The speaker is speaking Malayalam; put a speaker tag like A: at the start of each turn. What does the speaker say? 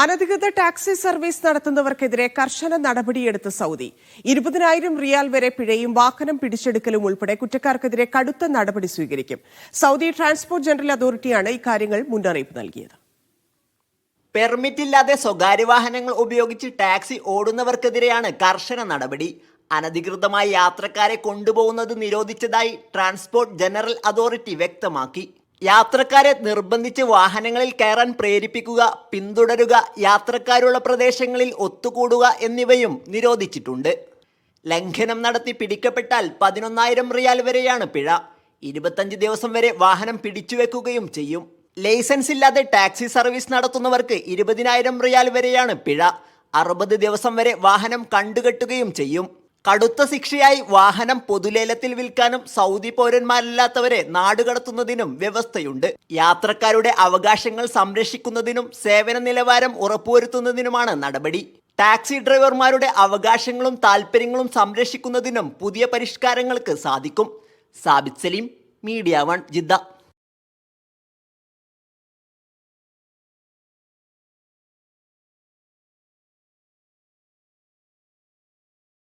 A: അനധികൃത ടാക്സി സർവീസ് നടത്തുന്നവർക്കെതിരെ കർശന നടപടിയെടുത്ത സൗദി 20,000 റിയാൽ വരെ പിഴയും വാഹനം പിടിച്ചെടുക്കലും ഉൾപ്പെടെ കുറ്റക്കാർക്കെതിരെ കടുത്ത നടപടി സ്വീകരിക്കും. സൗദി ട്രാൻസ്പോർട്ട് ജനറൽ അതോറിറ്റിയാണ് ഇക്കാര്യങ്ങൾ മുന്നറിയിപ്പ് നൽകിയത്.
B: പെർമിറ്റില്ലാതെ സ്വകാര്യ വാഹനങ്ങൾ ഉപയോഗിച്ച് ടാക്സി ഓടുന്നവർക്കെതിരെയാണ് കർശന നടപടി. അനധികൃതമായി യാത്രക്കാരെ കൊണ്ടുപോകുന്നത് നിരോധിച്ചതായി ട്രാൻസ്പോർട്ട് ജനറൽ അതോറിറ്റി വ്യക്തമാക്കി. യാത്രക്കാരെ നിർബന്ധിച്ച് വാഹനങ്ങളിൽ കയറാൻ പ്രേരിപ്പിക്കുക, പിന്തുടരുക, യാത്രക്കാരുള്ള പ്രദേശങ്ങളിൽ ഒത്തുകൂടുക എന്നിവയും നിരോധിച്ചിട്ടുണ്ട്. ലംഘനം നടത്തി പിടിക്കപ്പെട്ടാൽ 11,000 റിയാൽ വരെയാണ് പിഴ. 25 ദിവസം വരെ വാഹനം പിടിച്ചുവെക്കുകയും ചെയ്യും. ലൈസൻസ് ഇല്ലാതെ ടാക്സി സർവീസ് നടത്തുന്നവർക്ക് 20,000 റിയാൽ വരെയാണ് പിഴ. 60 ദിവസം വരെ വാഹനം കണ്ടുകെട്ടുകയും ചെയ്യും. കടുത്ത ശിക്ഷയായി വാഹനം പൊതുലേലത്തിൽ വിൽക്കാനും സൗദി പൗരന്മാരല്ലാത്തവരെ നാടുകടത്തുന്നതിനും വ്യവസ്ഥയുണ്ട്. യാത്രക്കാരുടെ അവകാശങ്ങൾ സംരക്ഷിക്കുന്നതിനും സേവന നിലവാരം ഉറപ്പുവരുത്തുന്നതിനുമാണ് നടപടി. ടാക്സി ഡ്രൈവർമാരുടെ അവകാശങ്ങളും താൽപ്പര്യങ്ങളും സംരക്ഷിക്കുന്നതിനും പുതിയ പരിഷ്കാരങ്ങൾക്ക് സാധിക്കും. Sabith Saleem, media 1, Jeddah.